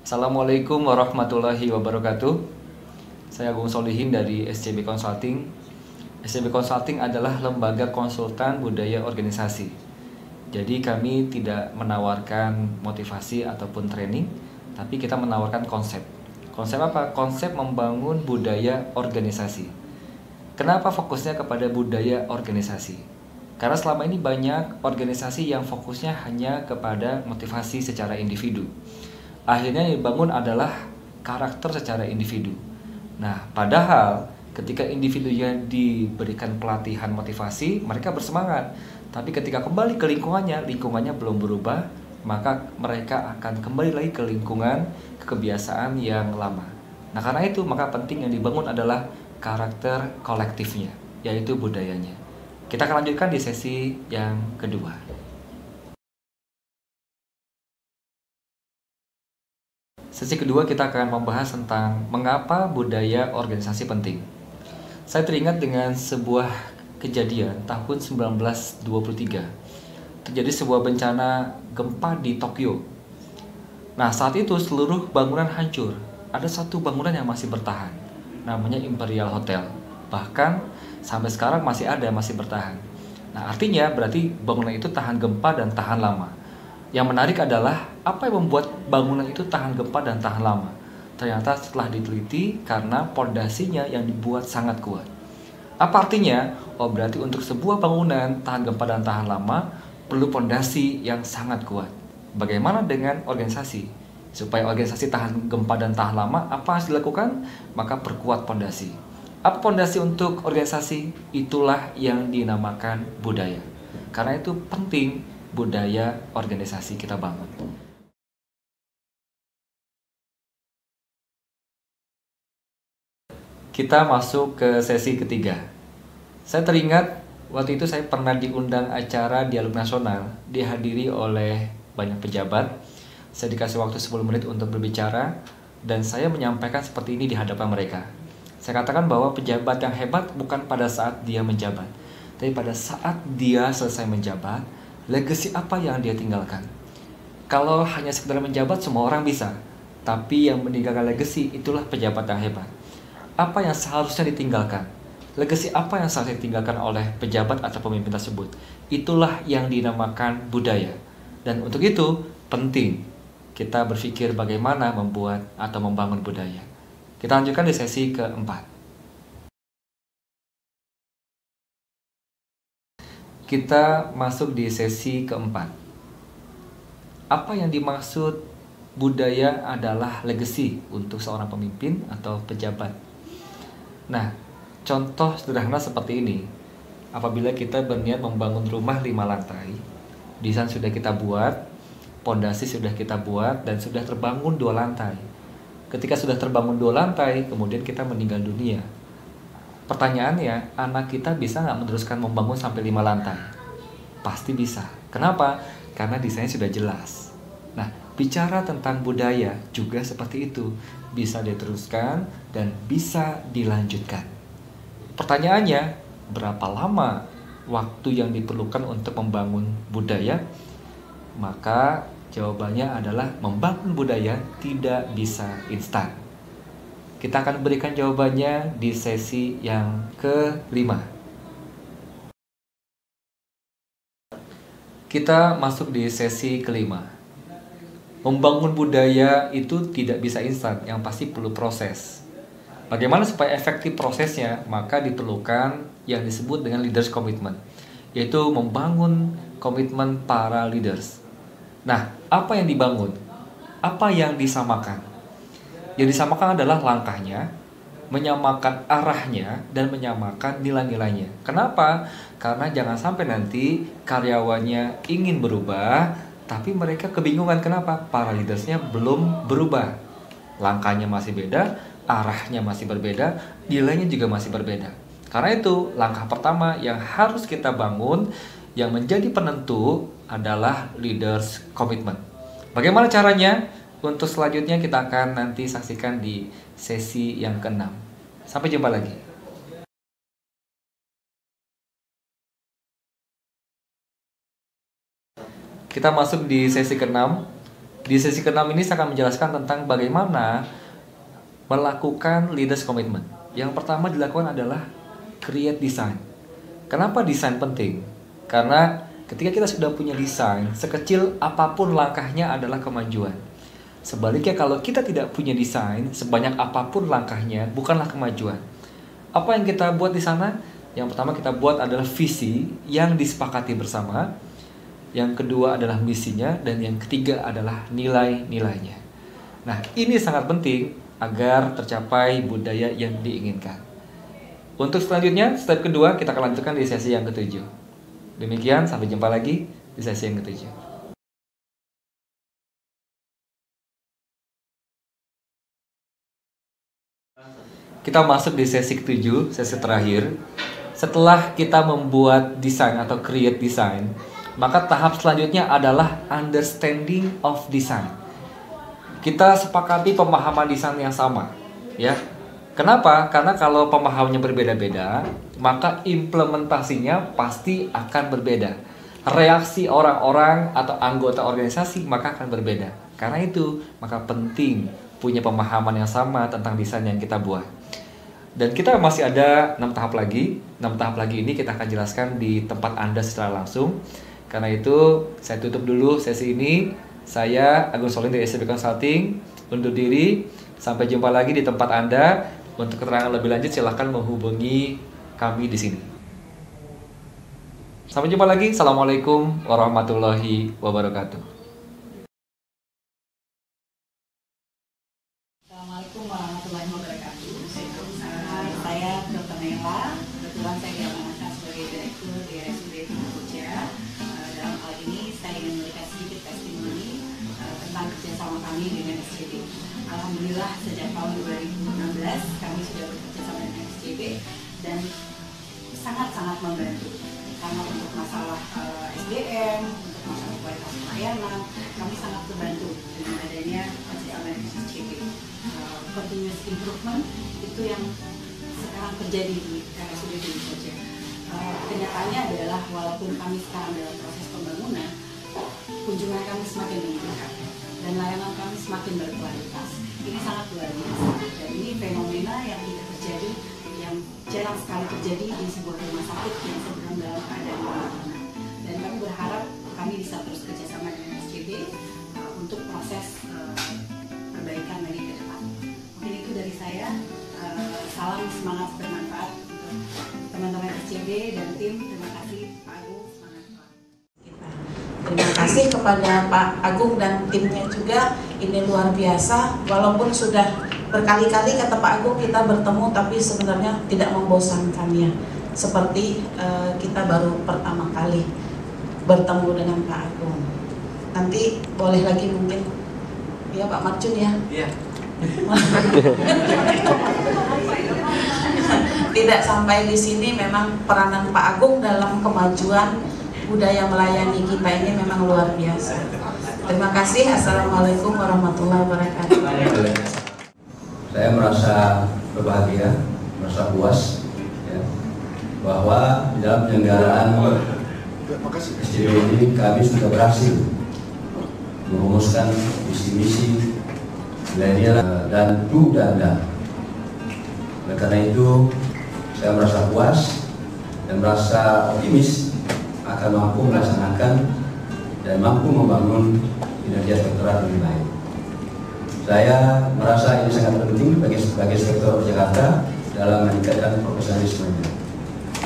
Assalamualaikum warahmatullahi wabarakatuh. Saya Agung Solihin dari SCB Consulting. SCB Consulting adalah lembaga konsultan budaya organisasi. Jadi kami tidak menawarkan motivasi ataupun training, tapi kita menawarkan konsep. Konsep apa? Konsep membangun budaya organisasi. Kenapa fokusnya kepada budaya organisasi? Karena selama ini banyak organisasi yang fokusnya hanya kepada motivasi secara individu. Akhirnya yang dibangun adalah karakter secara individu. Nah, padahal ketika individunya diberikan pelatihan motivasi, mereka bersemangat. Tapi ketika kembali ke lingkungannya belum berubah, maka mereka akan kembali lagi ke lingkungan, ke kebiasaan yang lama. Nah, karena itu maka penting yang dibangun adalah karakter kolektifnya, yaitu budayanya. Kita akan lanjutkan di sesi yang kedua. Sesi kedua kita akan membahas tentang mengapa budaya organisasi penting. Saya teringat dengan sebuah kejadian tahun 1923. Terjadi sebuah bencana gempa di Tokyo. Nah, saat itu seluruh bangunan hancur. Ada satu bangunan yang masih bertahan, namanya Imperial Hotel. Bahkan sampai sekarang masih ada, masih bertahan. Nah, artinya berarti bangunan itu tahan gempa dan tahan lama. Yang menarik adalah apa yang membuat bangunan itu tahan gempa dan tahan lama. Ternyata setelah diteliti karena pondasinya yang dibuat sangat kuat. Apa artinya? Oh, berarti untuk sebuah bangunan tahan gempa dan tahan lama perlu pondasi yang sangat kuat. Bagaimana dengan organisasi? Supaya organisasi tahan gempa dan tahan lama, apa harus dilakukan? Maka perkuat pondasi. Apa pondasi untuk organisasi? Itulah yang dinamakan budaya. Karena itu penting budaya organisasi kita bangun. Kita masuk ke sesi ketiga. Saya teringat waktu itu saya pernah diundang acara dialog nasional, dihadiri oleh banyak pejabat. Saya dikasih waktu 10 menit untuk berbicara dan saya menyampaikan seperti ini di hadapan mereka. Saya katakan bahwa pejabat yang hebat bukan pada saat dia menjabat, tapi pada saat dia selesai menjabat, legacy apa yang dia tinggalkan. Kalau hanya sekedar menjabat semua orang bisa, tapi yang meninggalkan legacy itulah pejabat yang hebat. Apa yang seharusnya ditinggalkan? Legacy apa yang seharusnya ditinggalkan oleh pejabat atau pemimpin tersebut? Itulah yang dinamakan budaya. Dan untuk itu penting kita berpikir bagaimana membuat atau membangun budaya. Kita lanjutkan di sesi keempat. Kita masuk di sesi keempat. Apa yang dimaksud budaya adalah legacy untuk seorang pemimpin atau pejabat. Nah, contoh sederhana seperti ini. Apabila kita berniat membangun rumah 5 lantai, desain sudah kita buat, pondasi sudah kita buat, dan sudah terbangun 2 lantai. Ketika sudah terbangun 2 lantai, kemudian kita meninggal dunia. Pertanyaannya, anak kita bisa nggak meneruskan membangun sampai 5 lantai? Pasti bisa. Kenapa? Karena desainnya sudah jelas. Nah, bicara tentang budaya juga seperti itu. Bisa diteruskan dan bisa dilanjutkan. Pertanyaannya, berapa lama waktu yang diperlukan untuk membangun budaya? Maka jawabannya adalah membangun budaya tidak bisa instan. Kita akan berikan jawabannya di sesi yang kelima. Kita masuk di sesi kelima. Membangun budaya itu tidak bisa instan, yang pasti perlu proses. Bagaimana supaya efektif prosesnya? Maka diperlukan yang disebut dengan leaders commitment, yaitu membangun komitmen para leaders. Nah, apa yang dibangun? Apa yang disamakan? Yang disamakan adalah langkahnya, menyamakan arahnya, dan menyamakan nilai-nilainya. Kenapa? Karena jangan sampai nanti karyawannya ingin berubah, tapi mereka kebingungan kenapa? Para leadersnya belum berubah. Langkahnya masih beda, arahnya masih berbeda, nilainya juga masih berbeda. Karena itu, langkah pertama yang harus kita bangun, yang menjadi penentu adalah leaders commitment. Bagaimana caranya? Untuk selanjutnya kita akan nanti saksikan di sesi yang ke-6. Sampai jumpa lagi. Kita masuk di sesi ke-6. Di sesi ke-6 ini saya akan menjelaskan tentang bagaimana melakukan leaders commitment. Yang pertama dilakukan adalah create design. Kenapa desain penting? Karena ketika kita sudah punya desain, sekecil apapun langkahnya adalah kemajuan. Sebaliknya kalau kita tidak punya desain, sebanyak apapun langkahnya bukanlah kemajuan. Apa yang kita buat di sana? Yang pertama kita buat adalah visi yang disepakati bersama. Yang kedua adalah misinya. Dan yang ketiga adalah nilai-nilainya. Nah, ini sangat penting agar tercapai budaya yang diinginkan. Untuk selanjutnya, step kedua kita akan lanjutkan di sesi yang ke-7. Demikian, sampai jumpa lagi di sesi yang ke-7. Kita masuk di sesi ke-7, sesi terakhir. Setelah kita membuat desain atau create design, maka tahap selanjutnya adalah understanding of design. Kita sepakati pemahaman desain yang sama, ya. Kenapa? Karena kalau pemahamannya berbeda-beda, maka implementasinya pasti akan berbeda. Reaksi orang-orang atau anggota organisasi maka akan berbeda. Karena itu, maka penting punya pemahaman yang sama tentang desain yang kita buat. Dan kita masih ada 6 tahap lagi. 6 tahap lagi ini kita akan jelaskan di tempat Anda secara langsung. Karena itu, saya tutup dulu sesi ini. Saya Agung Solin dari SCB Consulting undur diri. Sampai jumpa lagi di tempat Anda. Untuk keterangan lebih lanjut silahkan menghubungi kami di sini. Sampai jumpa lagi. Assalamualaikum warahmatullahi wabarakatuh. Assalamualaikum warahmatullahi wabarakatuh. Saya Dr. Nela. Kebetulan saya diamanahkan sebagai Direktur di RSUD Koja. Dalam hal ini saya ingin memberikan sedikit testimoni tentang kerjasama kami dengan SCB. Alhamdulillah sejak tahun 2016 kami sudah bekerjasama dengan SCB dan sangat-sangat membantu. Karena untuk masalah SDM, untuk masalah kualitas pelayanan, kami sangat terbantu dengan adanya kerjasama dengan SCB. Continuous improvement itu yang sekarang terjadi di RSUD Koja. Kenyataannya adalah walaupun kami sekarang dalam proses pembangunan, kunjungan kami semakin meningkat dan layanan kami semakin berkualitas. Ini sangat luar biasa dan ini fenomena yang tidak terjadi, yang jarang sekali terjadi di sebuah rumah sakit yang sedang dalam keadaan pembangunan. Dan kami berharap kami bisa terus kerjasama dengan SCB untuk proses perbaikan lagi ke depan. Mungkin itu dari saya. Salam semangat bermanfaat untuk teman-teman SCB dan tim. Terima kasih Pak Agung. Semangat. Terima kasih kepada Pak Agung dan timnya juga. Ini luar biasa. Walaupun sudah berkali-kali kata Pak Agung kita bertemu, tapi sebenarnya tidak membosankan ya. Seperti kita baru pertama kali bertemu dengan Pak Agung. Nanti boleh lagi mungkin ya Pak Marjun ya. Iya. Tidak sampai di sini, memang peranan Pak Agung dalam kemajuan budaya melayani kita ini memang luar biasa. Terima kasih. Assalamualaikum warahmatullahi wabarakatuh. Saya merasa berbahagia, merasa puas ya, bahwa di dalam penyelenggaraan SCB ini kami sudah berhasil merumuskan visi-misi, nilai-nilai dan do dan dan. Oleh karena itu saya merasa puas dan merasa optimis akan mampu melaksanakan dan mampu membangun kinerja spektoral lebih baik. Saya merasa ini sangat penting bagi sektor Jakarta dalam meningkatkan profesionalismenya.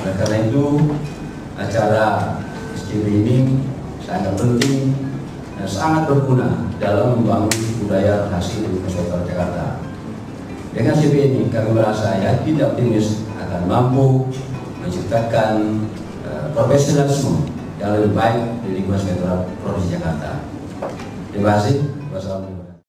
Oleh karena itu acara SCB ini sangat penting dan sangat berguna dalam membangun budaya hasil di sektor Jakarta. Dengan SCB ini kami merasa yakin dan optimis akan mampu menciptakan profesionalisme yang lebih baik di lingkungan sektoral Provinsi Jakarta. Terima kasih. Wassalamualaikum.